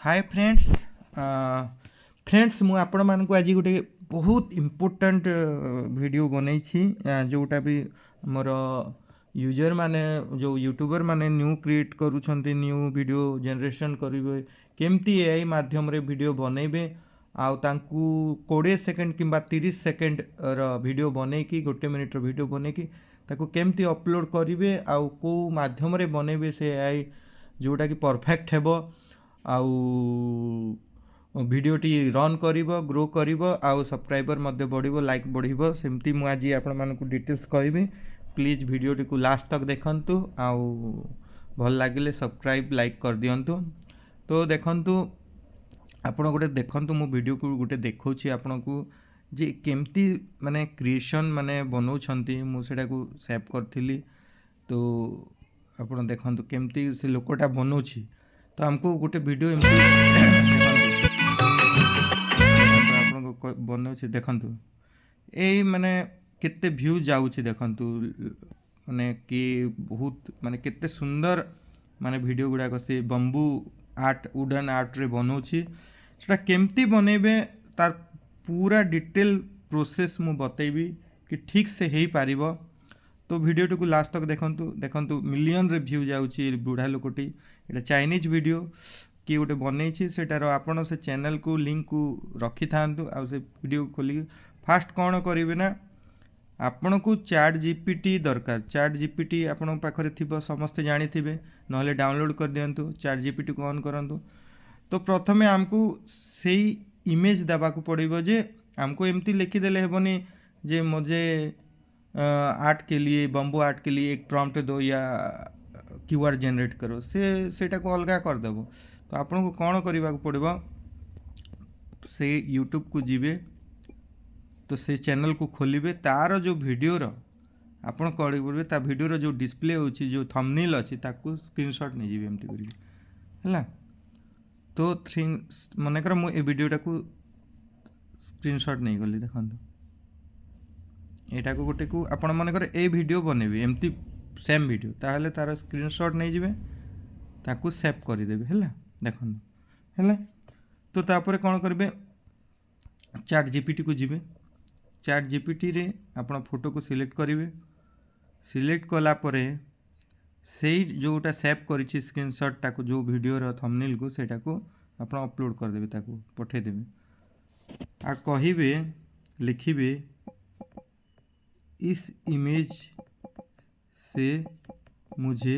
Hi friends friends मु आपण मानक आज गोटे बहुत इम्पोर्टाट वीडियो बनई जोटा भी मोर यूजर माने जो यूट्यूबर माने न्यू क्रिएट करुछंती न्यू वीडियो जनरेशन करिवे केमती एआई माध्यम रे वीडियो बनइबे आउ तांकू 20 सेकंड किंबा 30 सेकंड र वीडियो बनैकी गोटे मिनिट र वीडियो बनैकी ताकू केमती अपलोड करिवे आउ को माध्यम रे बनइबे से एआई जोटा कि परफेक्ट हेबो आउ भिडियोटी रन करिवो ग्रो करिवो आउ सब्सक्राइबर मध्य बढ़िवो लाइक बढ़िवो सेमती मु आज आपण मानकु डिटेल्स कहबी प्लीज भिडियोटी को लास्ट तक देखंतु आउ भल लागिले सब्सक्राइब लाइक कर दियंतु। तो देखंतु आपण गोटे देखंतु मु वीडियो को गोटे देखौछि आपनकु जे केमती माने क्रिएशन माने बनौछंती मु सेटा को सेव करथिली। तो आपण देखंतु केमती से लोकटा बनौछि तो हमको गोटे वीडियो आपको बनौछि देखंतु ए माने केते व्यू जाउछि देखंतु माने कि बहुत माने केते सुंदर माने वीडियो गुडा को से बंबू आर्ट वुडन आर्ट रे बनौछि सेटा केमती बनेबे तार पूरा डिटेल प्रोसेस मु बतैबी कि ठीक से हेई पारिबो। तो वीडियो को लास्ट तक देखंतु देखंतु मिलियन रे व्यू जाउछि बुढ़ा लोकटी एटा चाइनीज वीडियो कि गोटे बनई सेटार आपण से चैनल को लिंक को रखी थांतु आ से वीडियो खोली फास्ट कौन करेंगे ना आपण को चैट जीपीटी दरकार चैट जीपीटी आपण पाखरे थिबो समस्त जानी थिबे नहले डाउनलोड कर दियंतु चैट जीपीटी को ऑन करंतु। तो प्रथमे हमको सेही इमेज देबा को पड़िबो जे हमको एमती लिखि देले हेबनी जे मुझे आर्ट के लिए बम्बू आर्ट के लिए एक प्रॉम्प्ट दो या कीवर्ड जनरेट करो सेटा को अलगा कर देबो। तो आपन को कौन करबा को पड़िबो से यूट्यूब को जीवे तो से चैनल को खोलिबे तार जो वीडियो रो आपन करि पड़बे ता वीडियो रो जो डिस्प्ले होची जो थंबनेल अछि ताकू स्क्रीनशॉट नै जीवे एमती करिवे हला। तो मन कर मु ए वीडियोटा को स्क्रीनशॉट नै गली देखंतु एटा को गोटे को आपण मन कर ए वीडियो बनेबे एमती सेम वीडियो ताहले तार स्क्रीनशॉट नै जिवे ताकू सेव करि देबे हला देखंतु हला। तो तापर कोन करबे चैट जीपीटी को जिवे चैट जीपीटी रे आपण फोटो को सिलेक्ट करिवे सिलेक्ट कला परे सेही जोटा सेव करिछि स्क्रीनशॉट ताको जो वीडियो रो थंबनेल को सेटा को आपण अपलोड कर देबे ताको पठे देबे आ कहिबे लिखिबे इस इमेज से मुझे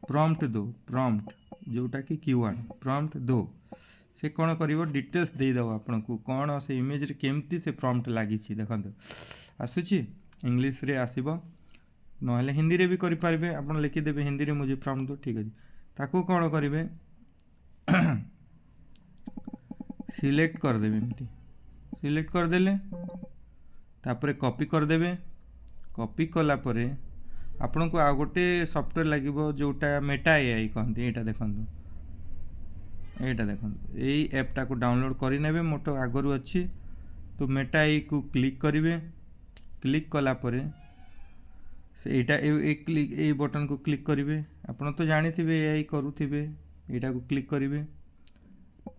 प्रॉम्प्ट दो प्रॉम्प्ट जोटा कि कीवर्ड प्रॉम्प्ट दो से कौन करिवो डिटेल्स दे दो आपन को कौन से इमेज रे केमती से प्रॉम्प्ट लागि छि देखंतु आसुछि इंग्लिश रे आसीबो नहले हिंदी रे भी करि पारबे आपन लिखि देबे हिंदी रे मुझे प्रॉम्प्ट दो ठीक अछि ताको कौन करिवे सिलेक्ट कर देबे एमती सिलेक्ट कर देले तापरे कॉपी कर देबे कॉपी कला परे आपन को आ गोटे सॉफ्टवेयर लागिबो जोटा मेटा एआई कहंती एटा देखंतु एई ऐपटा को डाउनलोड करि नेबे मोटो आगरु अछि। तो मेटा एआई को क्लिक करिवे क्लिक कला परे से एटा एक क्लिक ए बटन को क्लिक करिवे आपन तो जानिथिबे एआई करूथिबे एटा को क्लिक करिवे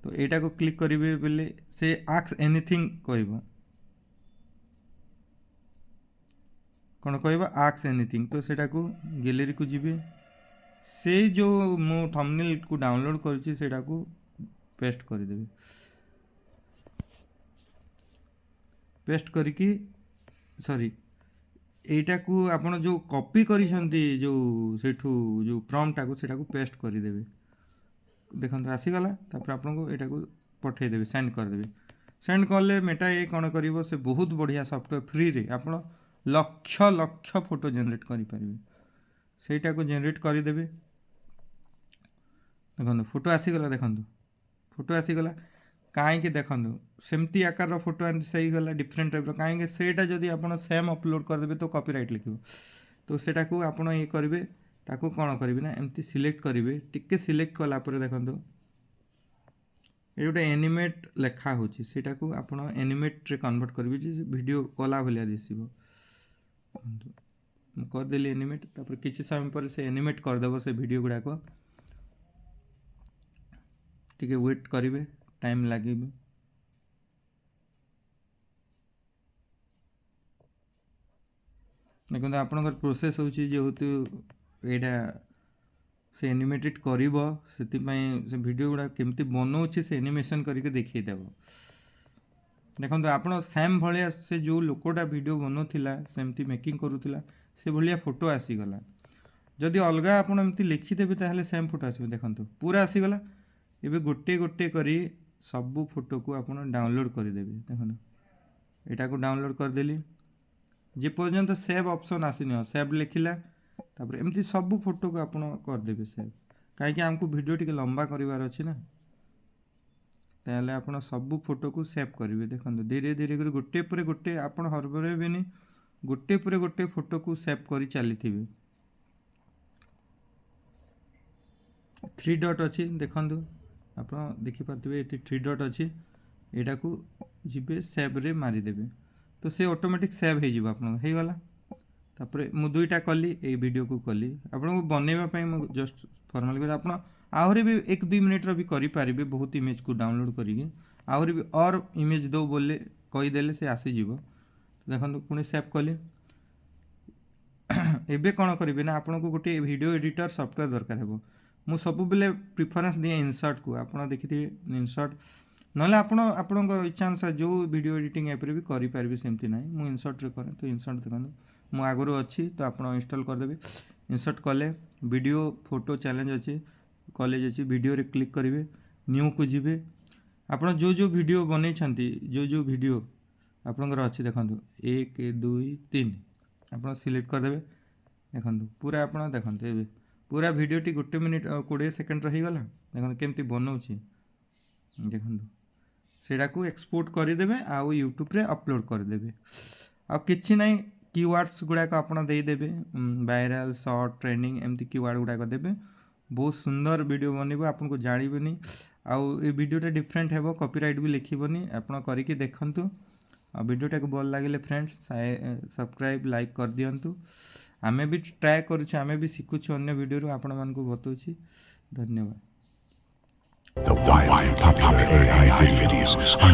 तो एटा को क्लिक करिवे बेले से आस्क एनीथिंग कहबो कौन कहबा आस्क एनीथिंग तो सेटा को गैलरी को जीवे से जो मो थंबनेल को डाउनलोड करछि सेटा को पेस्ट कर देबे पेस्ट करके सॉरी एटा को आपण जो कॉपी करिसंती जो सेठू जो प्रॉम्प्ट को सेटा को पेस्ट कर देबे देखंतु आसी गला तापर आपण को एटा को पठे देबे सेंड कर देबे सेंड करले मेटा ए कोन करिवो से बहुत बढ़िया सॉफ्टवेयर फ्री रे आपण लक्ष लक्ष फोटो जनरेट करि परिबे सेटा को जनरेट करि देबे देखंतु फोटो आसी गला देखंतु फोटो आसी गला काहे कि देखंतु सेमती आकार रो फोटो एंड सही गला डिफरेंट टाइप रो काहे कि सेटा जदी आपण सेम अपलोड कर देबे तो कॉपीराइट लिखिबो तो सेटा को आपण ये करबे ताको कोन करबे ना एमती सिलेक्ट करिवे टिके सिलेक्ट कला परे देखंतु ए गोटे एनिमेट लेखा होची सेटा को आपण एनिमेट रे कन्वर्ट करबे जे वीडियो कला भलिया दिसिबो कर देली एनिमेट तापर किछि समय पर से एनिमेट कर देबो से वीडियो गुडा को टिके वेट करेंगे टाइम लगे देखो आपंकर प्रोसेस होची जेहेतु यहाँ से एनिमेटेड करिवो से वीडियो गुड़ा केमती बनाऊँच से एनिमेशन करके देखीदेव देखो आप सेम भाया से जो लोकटा वीडियो बनाला सेमती मेकिंग करूला से भाया फोटो आसीगला जदि अलग आपमती लिखिदेवे ताहले सेम फोटो आसो देखो पूरा आसीगला एबे गोटे गोटे करी सबू फोटो को आप डाउनलोड करदेवे देखो यहाँ को डाउनलोड करदेली जे पर्यंत सेव ऑप्शन आसीनी सेव लिखिला तापर एमती सबू फोटो को आप करदेवे सेव कहीं आमको वीडियो टी लंबा करार अच्छी ना ताहले आप सबू फोटो को सेव करेंगे देखो धीरे धीरे कर गोटे पर गोटे आप हरबरेबेनी गोटे पर गोटे फोटो को सेव कर चली 3 डॉट अच्छी देखो आप देखिपे ये 3 डॉट अच्छी यहाँ को जी सेव रे मारिदेवे तो से ऑटोमेटिक सेव हो गला तापर मु दुईटा कली ये वीडियो को कली आपको बनवाई मुझे जस्ट फॉर्मल आप आहरी भी 1-2 मिनट भी करें बहुत इमेज को डाउनलोड करी आहरी भी और इमेज दो बोले कहीदेले से आसीज देखो पुणी सेव कली एबे कौन करेंगे ना आपको गोटे वीडियो एडिटर सॉफ्टवेयर दरकार है मु सब बेले प्रिफरेंस दिए इनसर्ट को आप देखिए इनसर्ट ना आपण इच्छा अनुसार जो वीडियो एडिटिंग ऐप भी करेंगे सेमती ना मुझे इनसर्ट रे करे तो इनसर्ट देखो मु आगुरी अच्छी तो आप इंस्टॉल करदेवे इनसर्ट कले वीडियो फोटो चैलेंज अच्छी कॉलेज अच्छी वीडियो रे क्लिक करेंगे न्यू को जी आप जो वीडियो बन जो वीडियो आपंकर अच्छी देखो 1 2 3 आप सिलेक्ट करदेवे देखो पूरा आप देखते पूरा वीडियोटी 1 मिनिट 20 सेकेंड रहीगला देखो केमती बनाऊँच देखो सेटा को एक्सपोर्ट करदेवे आउ यूट्यूब रे अपलोड करदेवे आ किछि नहीं कीवर्ड्स गुड़ाक आप देदेवे वायरल शॉर्ट ट्रेंडिंग एमती कीवर्ड गुड़ाक देवे बहुत सुंदर वीडियो बनइबो आपको जानवेनी आउ ये वीडियोटा डिफरेंट है कॉपीराइट भी लिखबनी आप करके देखंतु आ वीडियोटा को भल लगे फ्रेंड्स सब्सक्राइब लाइक कर दियंतु आमे भी ट्राए करूँ आमे भी शिखुछु अन्य वीडियो आपण मानकु बताउछि धन्यवाद। The wildly popular AI videos